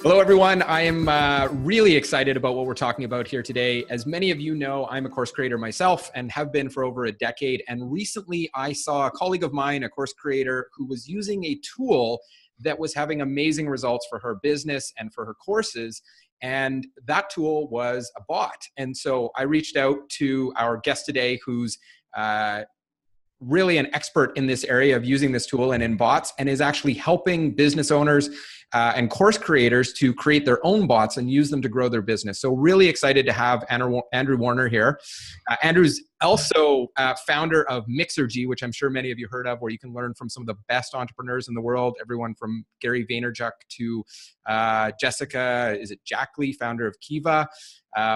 Hello, everyone. I am really excited about what we're talking about here today. As many of you know, I'm a course creator myself and have been for over a decade. And recently I saw a colleague of mine, a course creator, who was using a tool that was having amazing results for her business and for her courses. And that tool was a bot. And so I reached out to our guest today, who's really an expert in this area of using this tool and in bots, and is actually helping business owners and course creators to create their own bots and use them to grow their business. So really excited to have Andrew Warner here. Andrew's also founder of Mixergy, which I'm sure many of you heard of, where you can learn from some of the best entrepreneurs in the world, everyone from Gary Vaynerchuk to Jessica, is it Jack Lee, founder of Kiva,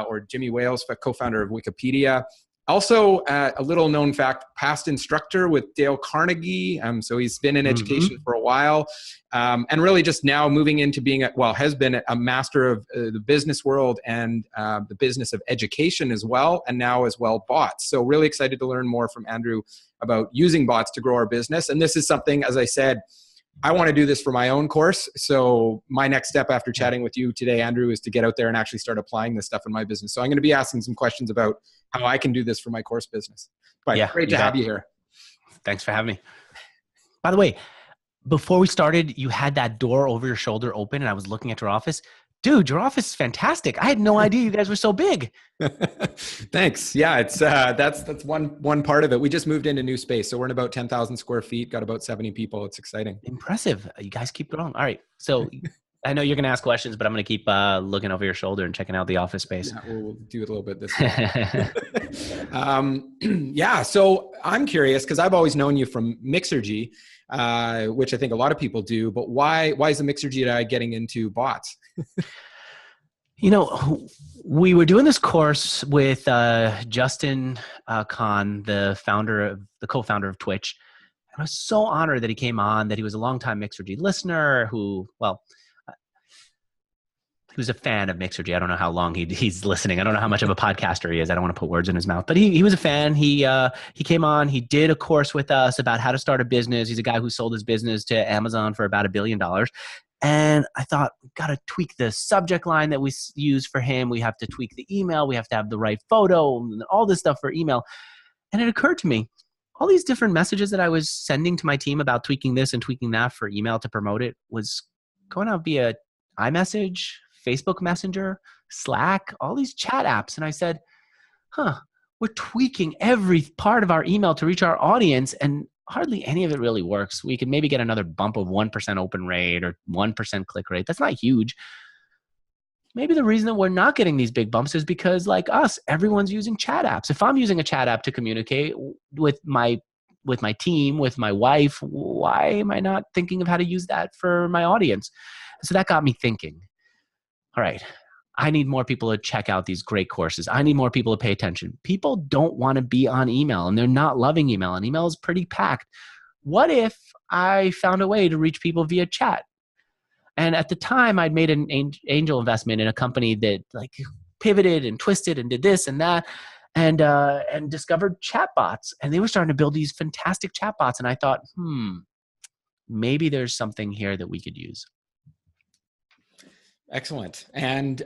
or Jimmy Wales, co-founder of Wikipedia. Also, a little known fact, past instructor with Dale Carnegie. So he's been in education for a while, and really just now moving into being, has been a master of the business world and the business of education as well, and now as well bots. So really excited to learn more from Andrew about using bots to grow our business. And this is something, as I said, I want to do this for my own course. So my next step after chatting with you today, Andrew, is to get out there and actually start applying this stuff in my business. So I'm going to be asking some questions about how I can do this for my course business. But yeah, great to have you here. Thanks for having me. By the way, before we started, you had that door over your shoulder open and I was looking at your office. Dude, your office is fantastic. I had no idea you guys were so big. Thanks. Yeah, it's that's one part of it. We just moved into new space. So we're in about 10,000 square feet, got about 70 people. It's exciting. Impressive. You guys keep growing. All right. So I know you're going to ask questions, but I'm going to keep looking over your shoulder and checking out the office space. Yeah, we'll do it a little bit this way. Yeah. So I'm curious because I've always known you from Mixergy, which I think a lot of people do, but why is the Mixergy guy getting into bots? You know, we were doing this course with Justin Kahn, the co-founder of Twitch. And I was so honored that he came on, that he was a longtime Mixergy listener he was a fan of Mixergy. I don't know how long he's listening. I don't know how much of a podcaster he is. I don't want to put words in his mouth, but he was a fan. He came on, he did a course with us about how to start a business. He's a guy who sold his business to Amazon for about $1 billion. And I thought, we've got to tweak the subject line that we use for him. We have to tweak the email. We have to have the right photo and all this stuff for email. And it occurred to me, all these different messages that I was sending to my team about tweaking this and tweaking that for email to promote it was going out via iMessage, Facebook Messenger, Slack, all these chat apps. And I said, we're tweaking every part of our email to reach our audience, and hardly any of it really works. We could maybe get another bump of 1% open rate or 1% click rate. That's not huge. Maybe the reason that we're not getting these big bumps is because, like us, everyone's using chat apps. If I'm using a chat app to communicate with my team, with my wife, why am I not thinking of how to use that for my audience? So that got me thinking, all right, I need more people to check out these great courses. I need more people to pay attention. People don't want to be on email, and they're not loving email, and email is pretty packed. What if I found a way to reach people via chat? And at the time, I'd made an angel investment in a company that pivoted and twisted and did this and that, and discovered chatbots. And they were starting to build these fantastic chatbots. And I thought, maybe there's something here that we could use. Excellent. And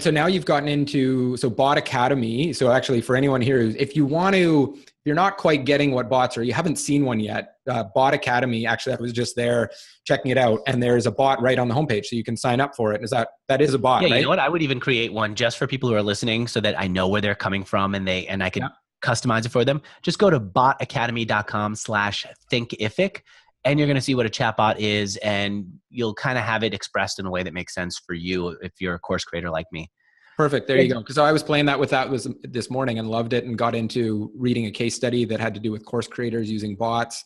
so now you've gotten into, Bot Academy. So actually for anyone here, if you're not quite getting what bots are, you haven't seen one yet, Bot Academy, actually I was just there checking it out, and there's a bot right on the homepage so you can sign up for it. That is a bot, right? You know what? I would even create one just for people who are listening so that I know where they're coming from and I can customize it for them. Just go to botacademy.com/Thinkific. And you're going to see what a chatbot is, and you'll kind of have it expressed in a way that makes sense for you if you're a course creator like me. Perfect. There you go. Because I was playing that this morning and loved it, and got into reading a case study that had to do with course creators using bots.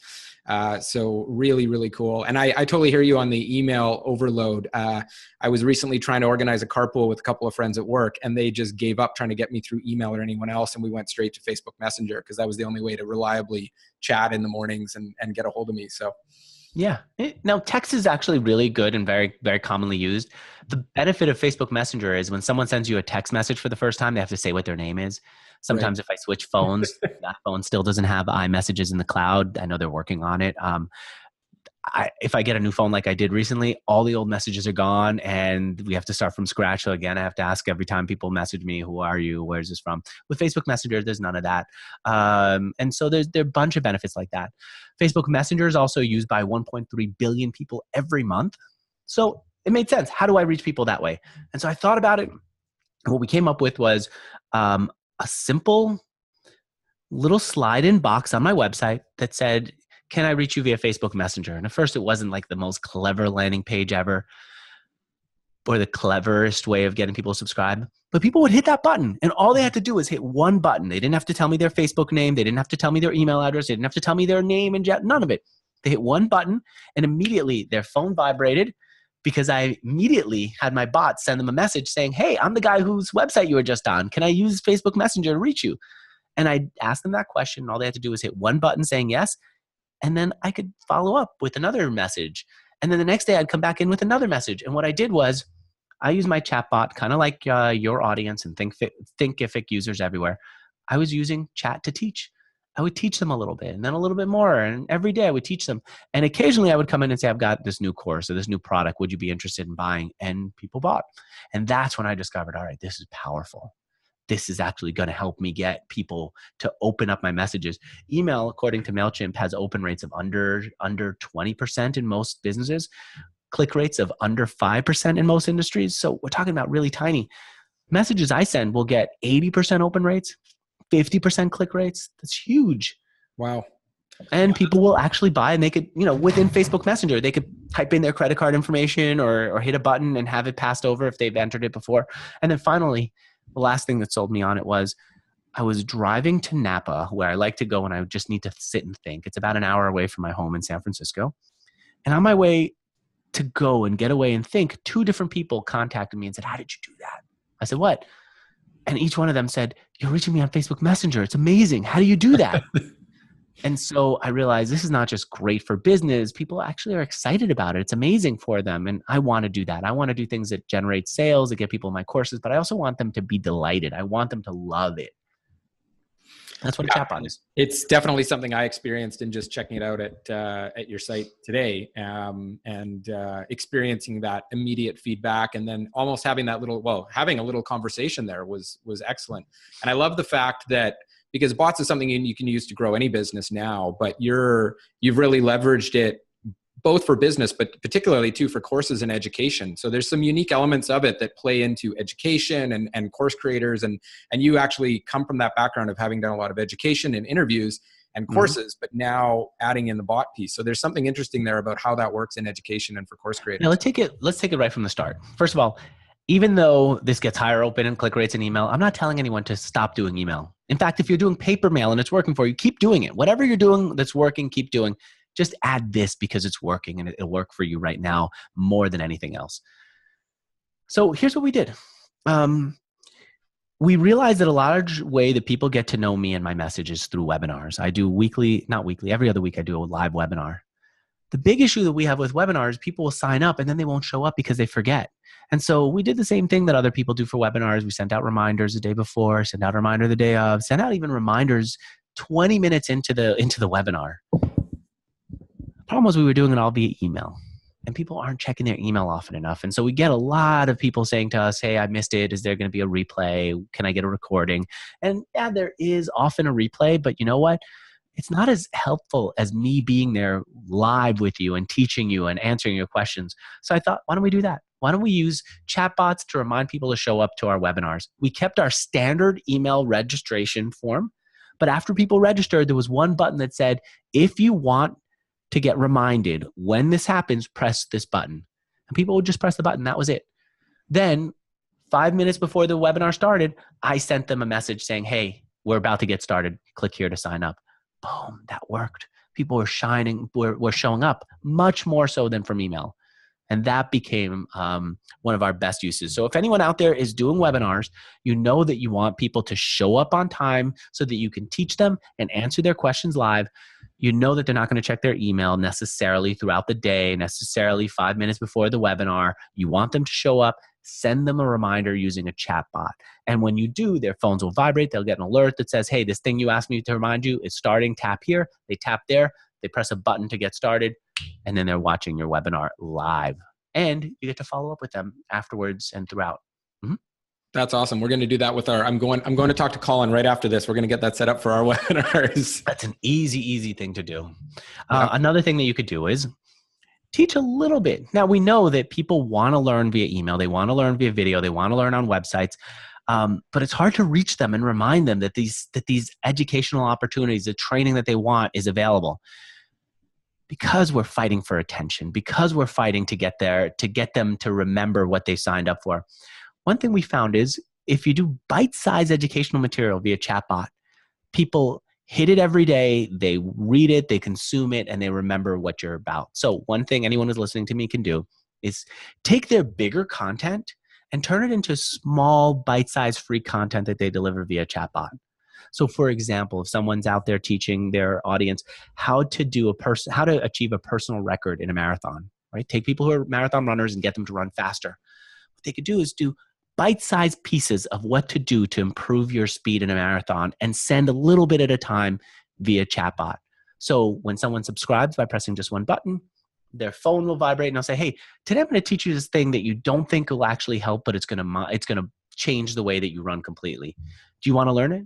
So really, really cool. And I totally hear you on the email overload. I was recently trying to organize a carpool with a couple of friends at work, and they just gave up trying to get me through email or anyone else. And we went straight to Facebook Messenger because that was the only way to reliably chat in the mornings and get a hold of me. So yeah. Now, text is actually really good and very, very commonly used. The benefit of Facebook Messenger is when someone sends you a text message for the first time, they have to say what their name is. Sometimes if I switch phones, that phone still doesn't have iMessages in the cloud. I know they're working on it. if I get a new phone like I did recently, all the old messages are gone and we have to start from scratch. So again, I have to ask every time people message me, who are you? Where's this from? With Facebook Messenger, there's none of that. And so there are a bunch of benefits like that. Facebook Messenger is also used by 1.3 billion people every month. So it made sense. How do I reach people that way? And so I thought about it. And what we came up with was a simple little slide-in box on my website that said, can I reach you via Facebook Messenger? And at first it wasn't like the most clever landing page ever or the cleverest way of getting people to subscribe, but people would hit that button and all they had to do was hit one button. They didn't have to tell me their Facebook name. They didn't have to tell me their email address. They didn't have to tell me their name and none of it. They hit one button and immediately their phone vibrated because I immediately had my bot send them a message saying, hey, I'm the guy whose website you were just on. Can I use Facebook Messenger to reach you? And I asked them that question. And all they had to do was hit one button saying yes. And then I could follow up with another message. And then the next day I'd come back in with another message. And what I did was I used my chatbot, kind of like your audience and Thinkific users everywhere. I was using chat to teach. I would teach them a little bit and then a little bit more. And every day I would teach them. And occasionally I would come in and say, I've got this new course or this new product. Would you be interested in buying? And people bought. And that's when I discovered, all right, this is powerful. This is actually going to help me get people to open up my messages. Email, according to MailChimp, has open rates of under 20% in most businesses, click rates of under 5% in most industries. So we're talking about really tiny. Messages I send will get 80% open rates, 50% click rates. That's huge. Wow. And people will actually buy, and they could, within Facebook Messenger, they could type in their credit card information or hit a button and have it passed over if they've entered it before. And then finally, the last thing that sold me on it was I was driving to Napa, where I like to go when I just need to sit and think. It's about an hour away from my home in San Francisco. And on my way to go and get away and think, two different people contacted me and said, how did you do that? I said, what? And each one of them said, you're reaching me on Facebook Messenger. It's amazing. How do you do that? And so I realized this is not just great for business. People actually are excited about it. It's amazing for them. And I want to do that. I want to do things that generate sales, that get people in my courses, but I also want them to be delighted. I want them to love it. That's what a chatbot is. It's definitely something I experienced in just checking it out at your site today, and experiencing that immediate feedback, and then almost having that having a little conversation there was excellent. And I love the fact that, because bots is something you can use to grow any business now, but you've really leveraged it both for business, but particularly too for courses and education. So there's some unique elements of it that play into education and course creators. And you actually come from that background of having done a lot of education and interviews and courses, but now adding in the bot piece. So there's something interesting there about how that works in education and for course creators. Now let's take it right from the start. First of all, even though this gets higher open and click rates in email, I'm not telling anyone to stop doing email. In fact, if you're doing paper mail and it's working for you, keep doing it. Whatever you're doing that's working, keep doing. Just add this because it's working and it'll work for you right now more than anything else. So here's what we did. We realized that a large way that people get to know me and my message is through webinars. I do every other week I do a live webinar. The big issue that we have with webinars, people will sign up and then they won't show up because they forget. And so we did the same thing that other people do for webinars. We sent out reminders the day before, sent out a reminder the day of, sent out even reminders 20 minutes into the webinar. The problem was we were doing it all via email, and people aren't checking their email often enough. And so we get a lot of people saying to us, hey, I missed it. Is there going to be a replay? Can I get a recording? And yeah, there is often a replay, but you know what? It's not as helpful as me being there live with you and teaching you and answering your questions. So I thought, why don't we do that? Why don't we use chatbots to remind people to show up to our webinars? We kept our standard email registration form, but after people registered, there was one button that said, if you want to get reminded when this happens, press this button. And people would just press the button. That was it. Then 5 minutes before the webinar started, I sent them a message saying, hey, we're about to get started. Click here to sign up. Boom, that worked. People were showing up much more so than from email. And that became one of our best uses. So if anyone out there is doing webinars, you know that you want people to show up on time so that you can teach them and answer their questions live. You know that they're not going to check their email necessarily throughout the day, necessarily 5 minutes before the webinar. You want them to show up, send them a reminder using a chat bot. And when you do, their phones will vibrate. They'll get an alert that says, hey, this thing you asked me to remind you is starting. Tap here. They tap there. They press a button to get started. and then they're watching your webinar live, and you get to follow up with them afterwards and throughout. Mm-hmm. That's awesome. We're going to do that with I'm going to talk to Colin right after this. We're going to get that set up for our webinars. That's an easy thing to do. Another thing that you could do is teach a little bit. Now, we know that people want to learn via email. They want to learn via video. They want to learn on websites. But it's hard to reach them and remind them that these educational opportunities, the training that they want is available. Because we're fighting for attention, because we're fighting to get them to remember what they signed up for. One thing we found is if you do bite-sized educational material via chatbot, people hit it every day, they read it, they consume it, and they remember what you're about. So one thing anyone who's listening to me can do is take their bigger content and turn it into small, bite-sized free content that they deliver via chatbot. So for example, if someone's out there teaching their audience how to achieve a personal record in a marathon, right? Take people who are marathon runners and get them to run faster. What they could do is do bite-sized pieces of what to do to improve your speed in a marathon and send a little bit at a time via chatbot. So when someone subscribes by pressing just one button, their phone will vibrate and they'll say, hey, today I'm going to teach you this thing that you don't think will actually help, but it's going to change the way that you run completely. Do you want to learn it?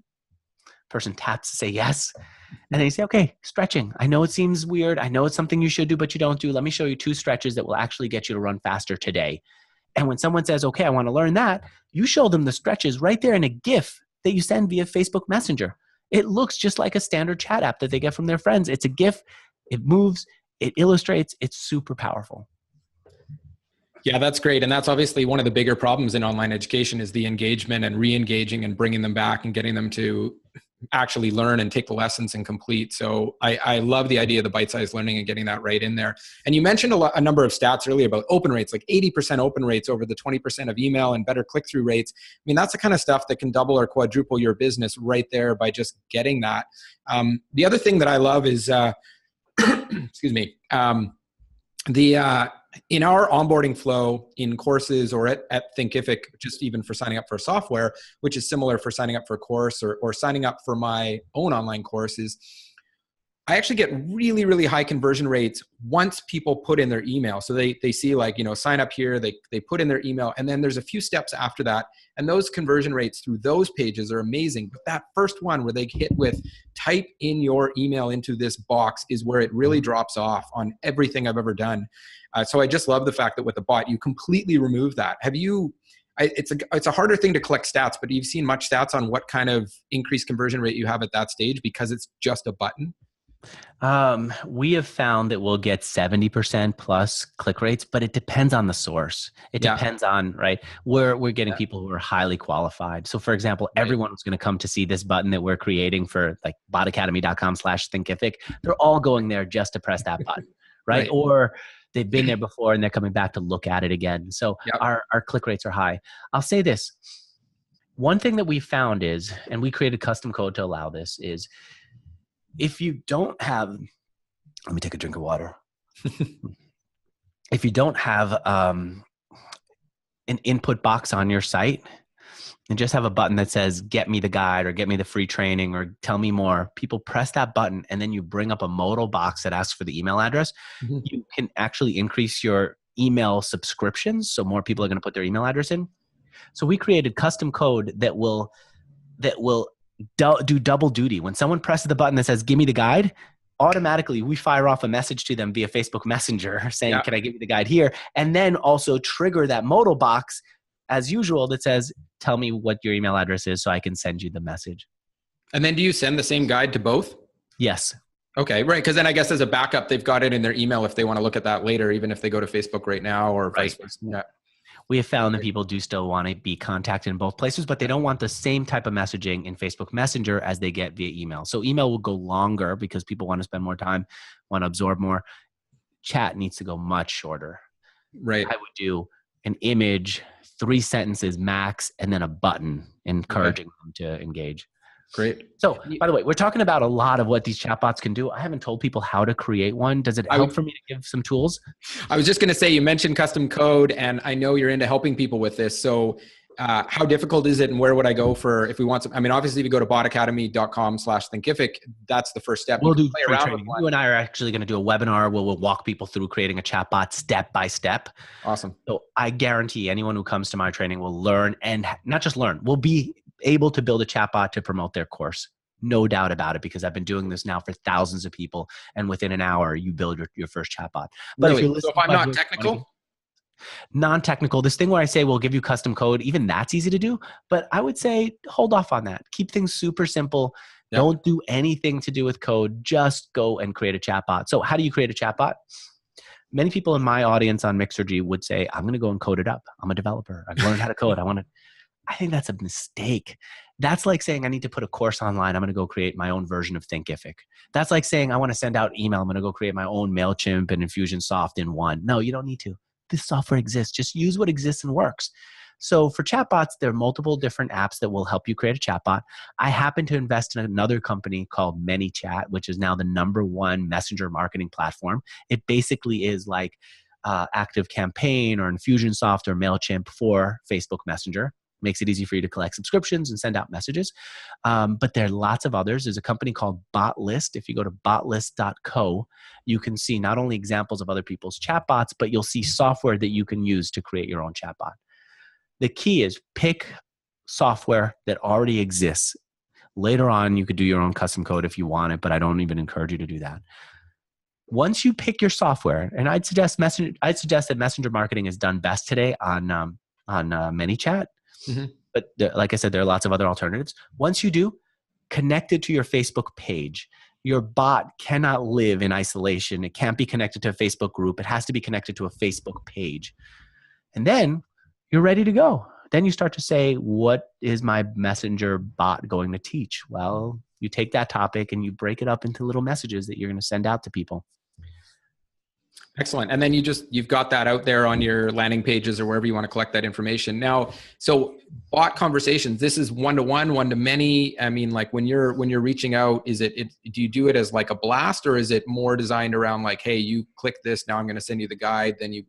Person taps to say yes. And then you say, okay, stretching. I know it seems weird. I know it's something you should do, but you don't do. Let me show you 2 stretches that will actually get you to run faster today. And when someone says, okay, I want to learn that, you show them the stretches right there in a GIF that you send via Facebook Messenger. It looks just like a standard chat app that they get from their friends. It's a GIF. It moves. It illustrates. It's super powerful. Yeah, that's great. And that's obviously one of the bigger problems in online education is the engagement and re-engaging and bringing them back and getting them to actually learn and take the lessons and complete. So I love the idea of the bite-sized learning and getting that right in there. And you mentioned a number of stats earlier about open rates, like 80% open rates over the 20% of email and better click-through rates. I mean, that's the kind of stuff that can double or quadruple your business right there by just getting that. The other thing that I love is, excuse me, in our onboarding flow in courses or at Thinkific, just even for signing up for software, which is similar for signing up for a course or signing up for my own online courses, I actually get really, really high conversion rates once people put in their email. So they see like, sign up here, they put in their email, and then there's a few steps after that. And those conversion rates through those pages are amazing. But that first one where they hit with type in your email into this box is where it really drops off on everything I've ever done. So I just love the fact that with the bot, you completely remove that. It's a harder thing to collect stats, but you've seen much stats on what kind of increased conversion rate you have at that stage because it's just a button? We have found that we'll get 70% plus click rates, but it depends on the source. It depends on, right? We're getting people who are highly qualified. So for example, everyone who's going to come to see this button that we're creating for like botacademy.com/Thinkific, they're all going there just to press that button, right? Or they've been there before and they're coming back to look at it again. So our click rates are high. I'll say this. One thing that we found is, and we created custom code to allow this, is if you don't have, let me take a drink of water. If you don't have an input box on your site and just have a button that says, get me the guide or get me the free training or tell me more, people press that button and then you bring up a modal box that asks for the email address. Mm-hmm. You can actually increase your email subscriptions. So more people are going to put their email address in. So we created custom code that will do double duty. When someone presses the button that says, give me the guide, automatically we fire off a message to them via Facebook Messenger saying, can I give you the guide here? And then also trigger that modal box as usual that says, tell me what your email address is so I can send you the message. And then do you send the same guide to both? Yes. Okay, right. Because then I guess as a backup, they've got it in their email if they want to look at that later, even if they go to Facebook right now or vice versa. Yeah. We have found that people do still want to be contacted in both places, but they don't want the same type of messaging in Facebook Messenger as they get via email. So email will go longer because people want to spend more time, want to absorb more. Chat needs to go much shorter. Right. I would do an image, 3 sentences max, and then a button encouraging them to engage. Great. So, by the way, we're talking about a lot of what these chatbots can do. I haven't told people how to create one. Does it help for me to give some tools? I was just going to say, you mentioned custom code, and I know you're into helping people with this. So how difficult is it, and where would I go for if we want some? I mean, obviously, if you go to botacademy.com/Thinkific, that's the first step. We'll do play free around training. with one. You and I are actually going to do a webinar where we'll walk people through creating a chatbot step by step. Awesome. So I guarantee anyone who comes to my training will learn, and not just learn, will be able to build a chatbot to promote their course. No doubt about it, because I've been doing this now for thousands of people, and within an hour you build your first chatbot. But really? if you're So if I'm not technical, non-technical, this thing where I say we'll give you custom code, even that's easy to do, but I would say hold off on that. Keep things super simple. Yeah. Don't do anything to do with code. Just go and create a chatbot. So how do you create a chatbot? Many people in my audience on Mixergy would say, I'm going to go and code it up. I'm a developer. I've learned how to code. I think that's a mistake. That's like saying I need to put a course online. I'm going to go create my own version of Thinkific. That's like saying I want to send out email. I'm going to go create my own MailChimp and Infusionsoft in one. No, you don't need to. This software exists. Just use what exists and works. So for chatbots, there are multiple different apps that will help you create a chatbot. I happen to invest in another company called ManyChat, which is now the #1 messenger marketing platform. It basically is like ActiveCampaign or Infusionsoft or MailChimp for Facebook Messenger. Makes it easy for you to collect subscriptions and send out messages. But there are lots of others. There's a company called Botlist. If you go to botlist.co, you can see not only examples of other people's chatbots, but you'll see software that you can use to create your own chatbot. The key is pick software that already exists. Later on, you could do your own custom code if you want it, but I don't even encourage you to do that. Once you pick your software, and I'd suggest that messenger marketing is done best today on ManyChat. Mm-hmm. But like I said, there are lots of other alternatives. Once you do, connect it to your Facebook page. Your bot cannot live in isolation. It can't be connected to a Facebook group. It has to be connected to a Facebook page. And then you're ready to go. Then you start to say, what is my messenger bot going to teach? Well, you take that topic and you break it up into little messages that you're going to send out to people. Excellent. And then you've got that out there on your landing pages or wherever you want to collect that information. Now, so bot conversations, this is one-to-one, one-to-many. I mean, like when you're reaching out, do you do it as like a blast, or is it more designed around like, hey, you click this, now I'm going to send you the guide, then you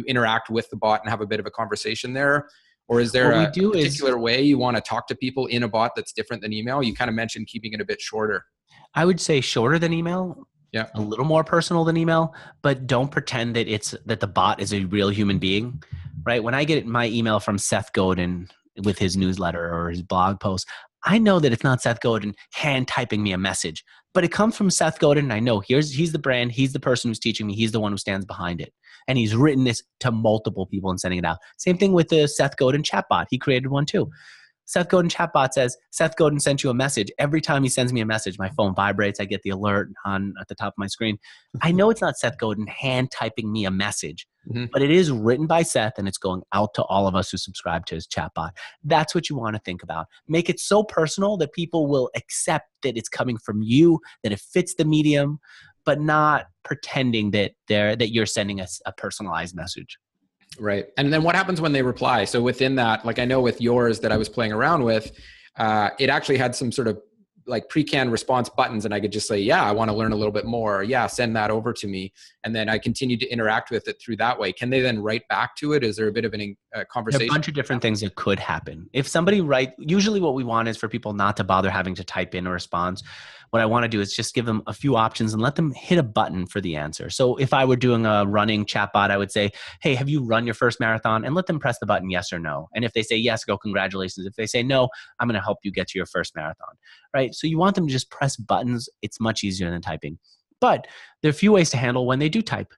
interact with the bot and have a bit of a conversation there? Or is there a particular way you want to talk to people in a bot that's different than email? You kind of mentioned keeping it a bit shorter. I would say shorter than email. Yeah. A little more personal than email, but don't pretend that the bot is a real human being, right? When I get my email from Seth Godin with his newsletter or his blog post, I know that it's not Seth Godin hand typing me a message, but it comes from Seth Godin, and I know he's the brand, he's the person who's teaching me, he's the one who stands behind it. And he's written this to multiple people and sending it out. Same thing with the Seth Godin chatbot. He created one too. Seth Godin chatbot says, Seth Godin sent you a message. Every time he sends me a message, my phone vibrates. I get the alert at the top of my screen. I know it's not Seth Godin hand typing me a message, but it is written by Seth, and it's going out to all of us who subscribe to his chatbot. That's what you want to think about. Make it so personal that people will accept that it's coming from you, that it fits the medium, but not pretending that you're sending us a personalized message. Right. And then what happens when they reply? So within that, like I know with yours that I was playing around with, it actually had some sort of like pre-canned response buttons, and I could just say, yeah, I want to learn a little bit more. Or, yeah, send that over to me. And then I continued to interact with it through that way. Can they then write back to it? Is there a bit of a conversation? There are a bunch of different things that could happen. If somebody usually what we want is for people not to bother having to type in a response. What I want to do is just give them a few options and let them hit a button for the answer. So if I were doing a running chatbot, I would say, hey, have you run your first marathon? And let them press the button yes or no. And if they say yes, go congratulations. If they say no, I'm going to help you get to your first marathon, right? So you want them to just press buttons. It's much easier than typing. But there are a few ways to handle when they do type.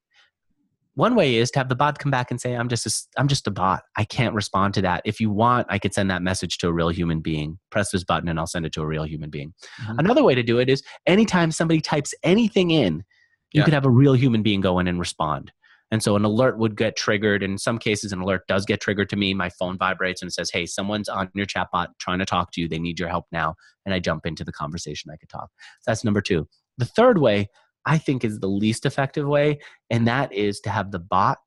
One way is to have the bot come back and say, I'm just a bot. I can't respond to that. If you want, I could send that message to a real human being. Press this button and I'll send it to a real human being. Mm-hmm. Another way to do it is anytime somebody types anything in, you could have a real human being go in and respond. And so an alert would get triggered. In some cases, an alert does get triggered to me. My phone vibrates and it says, hey, someone's on your chatbot trying to talk to you. They need your help now. And I jump into the conversation. I could talk. So that's number 2. The third way I think is the least effective way, and that is to have the bot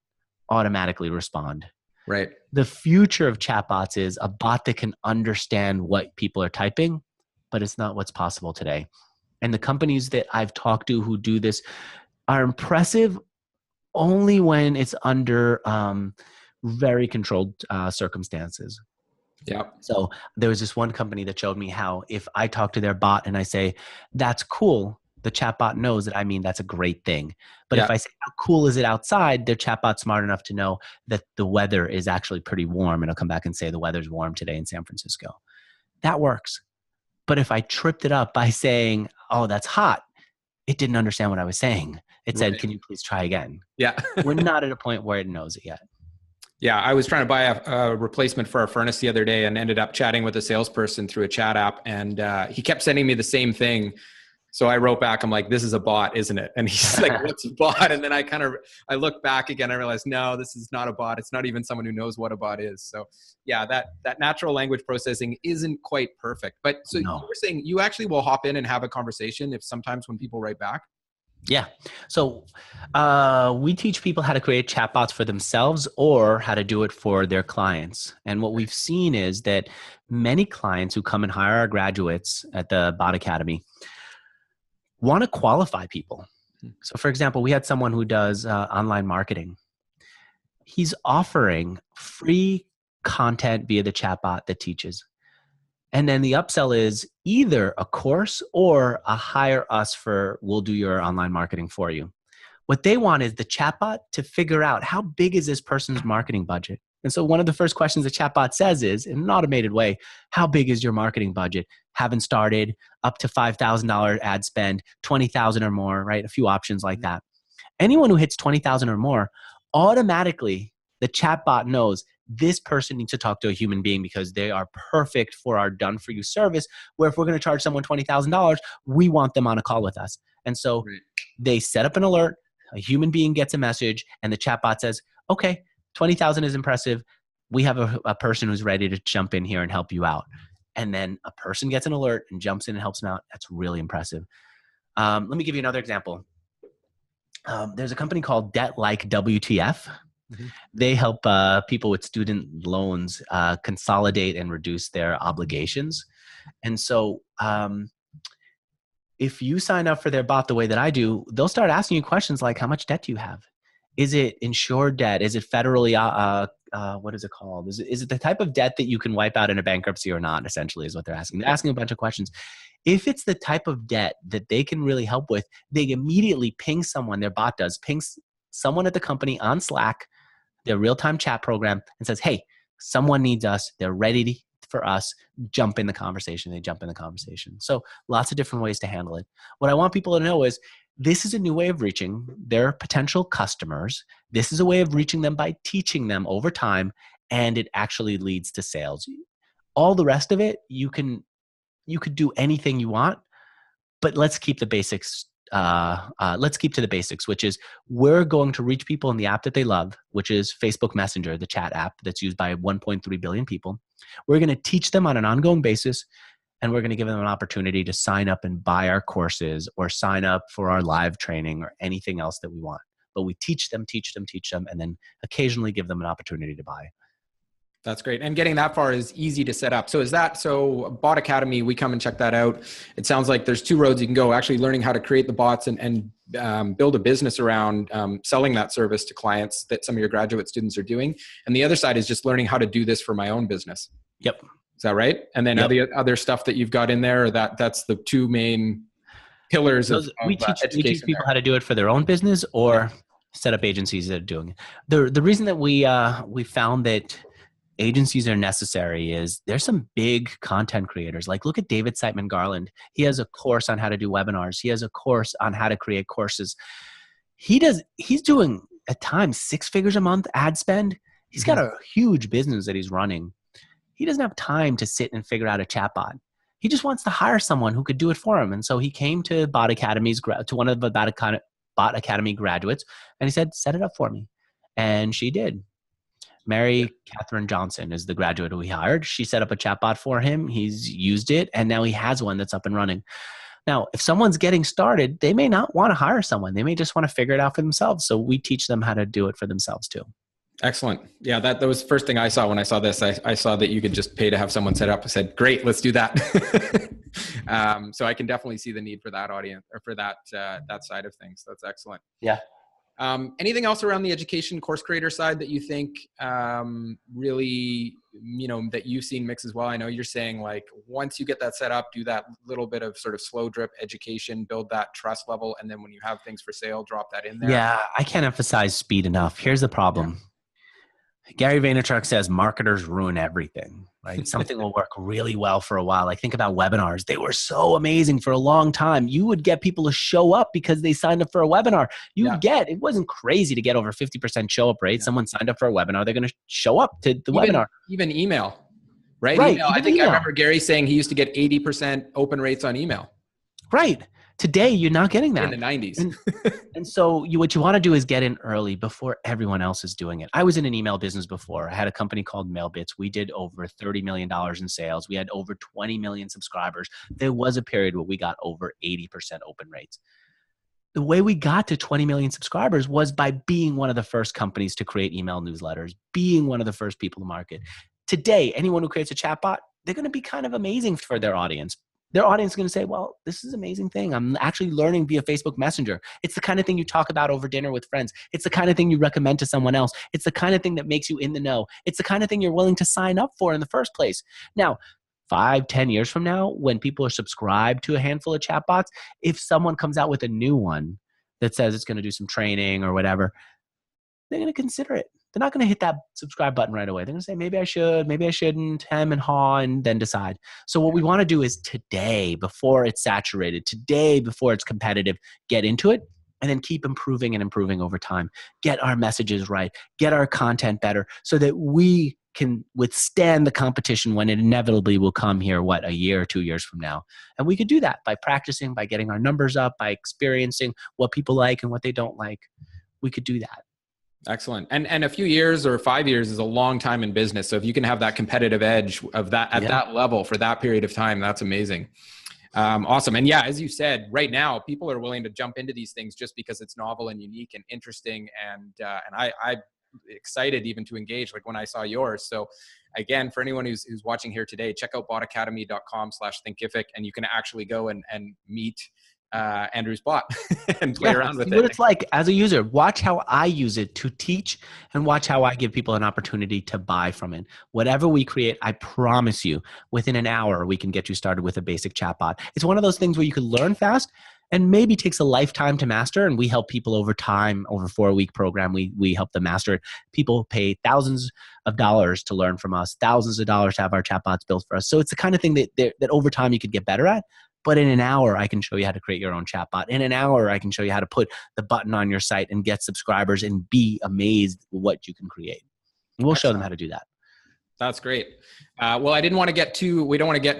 automatically respond. Right. The future of chatbots is a bot that can understand what people are typing, but it's not what's possible today. And the companies that I've talked to who do this are impressive only when it's under very controlled circumstances. Yeah. So there was this one company that showed me how if I talk to their bot and I say, that's cool, the chatbot knows that I mean that's a great thing. But Yeah. if I say, how cool is it outside, their chatbot's smart enough to know that the weather is actually pretty warm. And it'll come back and say, the weather's warm today in San Francisco. That works. But if I tripped it up by saying, oh, that's hot, it didn't understand what I was saying. It said, Right. can you please try again? Yeah. We're not at a point where it knows it yet. Yeah, I was trying to buy a replacement for our furnace the other day and ended up chatting with a salesperson through a chat app, and he kept sending me the same thing. So I wrote back, I'm like, this is a bot, isn't it? And he's like, what's a bot? And then I look back again, I realized, no, this is not a bot. It's not even someone who knows what a bot is. So yeah, that natural language processing isn't quite perfect. But so No. you were saying you actually will hop in and have a conversation if sometimes when people write back? Yeah. So we teach people how to create chatbots for themselves or how to do it for their clients. And what we've seen is that many clients who come and hire our graduates at the Bot Academy want to qualify people. So for example, we had someone who does online marketing. He's offering free content via the chatbot that teaches. And then the upsell is either a course or a hire us for we'll do your online marketing for you. What they want is the chatbot to figure out how big is this person's marketing budget. And so one of the first questions the chatbot says is, in an automated way, how big is your marketing budget? Haven't started, up to $5,000 ad spend, 20,000 or more, right? A few options like that. Anyone who hits 20,000 or more, automatically the chatbot knows this person needs to talk to a human being because they are perfect for our done for you service. Where if we're going to charge someone $20,000, we want them on a call with us. And so they set up an alert, a human being gets a message, and the chatbot says, okay, 20,000 is impressive. We have a person who's ready to jump in here and help you out. And then a person gets an alert and jumps in and helps them out. That's really impressive. Let me give you another example. There's a company called Debt Like WTF. Mm-hmm. They help people with student loans consolidate and reduce their obligations. And so if you sign up for their bot the way that I do, they'll start asking you questions like, how much debt do you have? Is it insured debt? Is it federally, what is it called? Is it the type of debt that you can wipe out in a bankruptcy or not, essentially, is what they're asking. They're asking a bunch of questions. If it's the type of debt that they can really help with, they immediately ping someone, their bot does, pings someone at the company on Slack, their real-time chat program, and says, hey, someone needs us. They're ready for us. Jump in the conversation. They jump in the conversation. So lots of different ways to handle it. What I want people to know is this is a new way of reaching their potential customers. This is a way of reaching them by teaching them over time, and it actually leads to sales. All the rest of it, you could do anything you want, but let's keep the basics. Let's keep to the basics, which is we're going to reach people in the app that they love, which is Facebook Messenger, the chat app that's used by 1.3 billion people. We're going to teach them on an ongoing basis, and we're going to give them an opportunity to sign up and buy our courses or sign up for our live training or anything else that we want. But we teach them, and then occasionally give them an opportunity to buy. That's great. And getting that far is easy to set up. So Bot Academy, we come and check that out. It sounds like there's two roads you can go, actually learning how to create the bots and build a business around selling that service to clients that some of your graduate students are doing. And the other side is just learning how to do this for my own business. Yep. Is that right? And then other stuff that you've got in there, that's the two main pillars of we teach people how to do it for their own business or set up agencies that are doing it. The reason that we found that agencies are necessary is there's some big content creators. Like look at David Siteman Garland. He has a course on how to do webinars. He has a course on how to create courses. He's doing at times 6 figures a month ad spend. He's got a huge business that he's running. He doesn't have time to sit and figure out a chatbot. He just wants to hire someone who could do it for him. And so he came to Bot Academy's to one of the Bot Academy graduates, and he said, set it up for me. And she did. Mary Catherine Johnson is the graduate who he hired. She set up a chatbot for him. He's used it, and now he has one that's up and running. Now, if someone's getting started, they may not want to hire someone. They may just want to figure it out for themselves. So we teach them how to do it for themselves too. Excellent. Yeah, that was the first thing I saw when I saw this. I saw that you could just pay to have someone set up. I said, great, let's do that. So I can definitely see the need for that audience or for that side of things. That's excellent. Yeah. Anything else around the education course creator side that you think really, that you've seen mix as well? I know you're saying like once you get that set up, do that little bit of sort of slow drip education, build that trust level. And then when you have things for sale, drop that in there. Yeah, I can't emphasize speed enough. Here's the problem. Yeah. Gary Vaynerchuk says marketers ruin everything, right? Something will work really well for a while. Like think about webinars. They were so amazing for a long time. You would get people to show up because they signed up for a webinar. It wasn't crazy to get over 50% show up rate. Yeah. Someone signed up for a webinar. They're going to show up to the webinar. Even email, right? Email. I remember Gary saying he used to get 80% open rates on email. Right. Today, you're not getting that. In the 90s. And so what you want to do is get in early before everyone else is doing it. I was in an email business before. I had a company called MailBits. We did over $30 million in sales. We had over 20 million subscribers. There was a period where we got over 80% open rates. The way we got to 20 million subscribers was by being one of the first companies to create email newsletters, being one of the first people to market. Today, anyone who creates a chatbot, they're going to be kind of amazing for their audience. Their audience is going to say, well, this is an amazing thing. I'm actually learning via Facebook Messenger. It's the kind of thing you talk about over dinner with friends. It's the kind of thing you recommend to someone else. It's the kind of thing that makes you in the know. It's the kind of thing you're willing to sign up for in the first place. Now, 5-10 years from now, when people are subscribed to a handful of chatbots, if someone comes out with a new one that says it's going to do some training or whatever, they're going to consider it. They're not going to hit that subscribe button right away. They're going to say, maybe I should, maybe I shouldn't, hem and haw, and then decide. So what we want to do is today, before it's saturated, today, before it's competitive, get into it and then keep improving and improving over time. Get our messages right. Get our content better so that we can withstand the competition when it inevitably will come here, a year or 2 years from now. And we could do that by practicing, by getting our numbers up, by experiencing what people like and what they don't like. We could do that. Excellent. And a few years or 5 years is a long time in business. So if you can have that competitive edge of that at that level for that period of time, that's amazing. Awesome. And yeah, as you said, right now, people are willing to jump into these things just because it's novel and unique and interesting. And I'm excited even to engage like when I saw yours. So again, for anyone who's watching here today, check out botacademy.com/Thinkific, and you can actually go and meet Andrew's bot and play around with it. What it's like as a user. Watch how I use it to teach and watch how I give people an opportunity to buy from it. Whatever we create, I promise you, within an hour, we can get you started with a basic chatbot. It's one of those things where you can learn fast and maybe takes a lifetime to master. And we help people over time, over a 4-week program, we help them master it. People pay thousands of dollars to learn from us, thousands of dollars to have our chatbots built for us. So it's the kind of thing that over time you could get better at. But in an hour, I can show you how to create your own chatbot. In an hour, I can show you how to put the button on your site and get subscribers and be amazed at what you can create. And we'll show them how to do that. That's great. Well, we don't want to get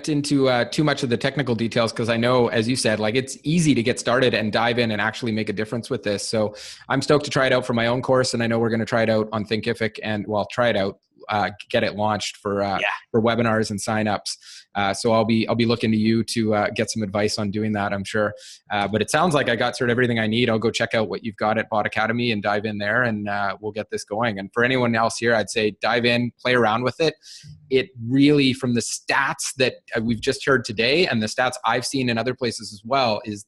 into too much of the technical details because I know, as you said, like it's easy to get started and dive in and actually make a difference with this. So I'm stoked to try it out for my own course. And I know we're going to try it out on Thinkific get it launched for webinars and signups. So I'll be looking to you to get some advice on doing that, I'm sure. But it sounds like I got sort of everything I need. I'll go check out what you've got at Bot Academy and dive in there, and we'll get this going. And for anyone else here, I'd say dive in, play around with it. It really, from the stats that we've just heard today and the stats I've seen in other places as well, is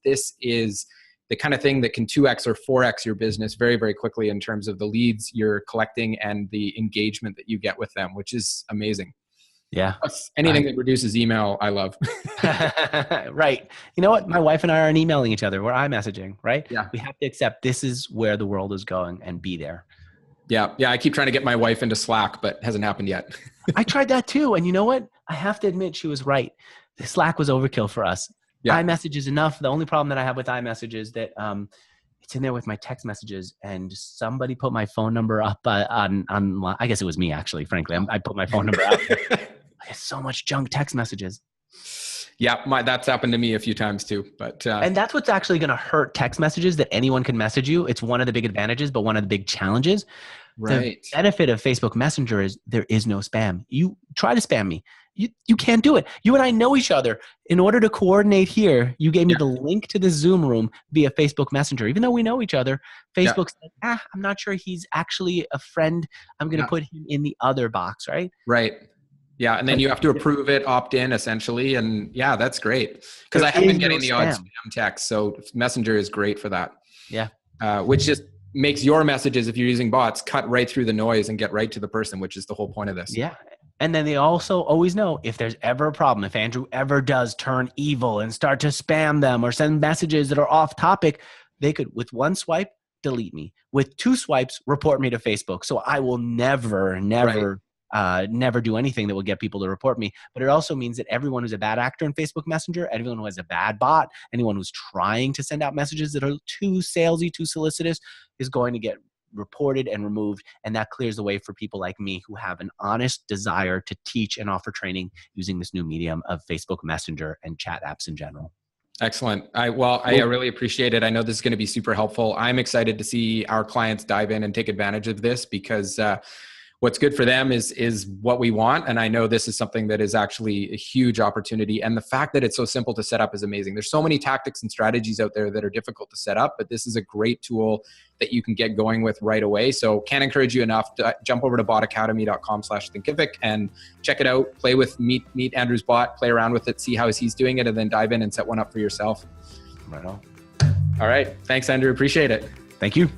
the kind of thing that can 2x or 4x your business very, very quickly in terms of the leads you're collecting and the engagement that you get with them, which is amazing. Yeah. Anything that reduces email, I love. Right. You know what? My wife and I aren't emailing each other. We're iMessaging, right? Yeah. We have to accept this is where the world is going and be there. Yeah. Yeah. I keep trying to get my wife into Slack, but it hasn't happened yet. I tried that too. And you know what? I have to admit she was right. The Slack was overkill for us. Yeah. iMessage is enough. The only problem that I have with iMessage is that it's in there with my text messages, and somebody put my phone number up on I guess it was me, actually, frankly. I put my phone number out. I have so much junk text messages. Yeah, that's happened to me a few times too. But and that's what's actually going to hurt text messages, that anyone can message you. It's one of the big advantages, but one of the big challenges. Right. The benefit of Facebook Messenger is there is no spam. You try to spam me. You can't do it. You and I know each other. In order to coordinate here, you gave me the link to the Zoom room via Facebook Messenger. Even though we know each other, Facebook said, I'm not sure he's actually a friend. I'm going to put him in the other box, right? Right. Yeah. And then you have to approve it, opt in essentially. And yeah, that's great. Because I have been getting the odd spam text. So Messenger is great for that. Yeah. Which just makes your messages, if you're using bots, cut right through the noise and get right to the person, which is the whole point of this. Yeah. And then they also always know if there's ever a problem, if Andrew ever does turn evil and start to spam them or send messages that are off topic, they could, with one swipe, delete me. With 2 swipes, report me to Facebook. So I will never do anything that will get people to report me. But it also means that everyone who's a bad actor in Facebook Messenger, everyone who has a bad bot, anyone who's trying to send out messages that are too salesy, too solicitous, is going to get reported and removed. And that clears the way for people like me who have an honest desire to teach and offer training using this new medium of Facebook Messenger and chat apps in general. Excellent. I really appreciate it. I know this is going to be super helpful. I'm excited to see our clients dive in and take advantage of this, because what's good for them is what we want. And I know this is something that is actually a huge opportunity. And the fact that it's so simple to set up is amazing. There's so many tactics and strategies out there that are difficult to set up, but this is a great tool that you can get going with right away. So can't encourage you enough to jump over to botacademy.com/Thinkific and check it out. Play with, meet Andrew's bot, play around with it, see how he's doing it, and then dive in and set one up for yourself. Right on. All right. Thanks, Andrew. Appreciate it. Thank you.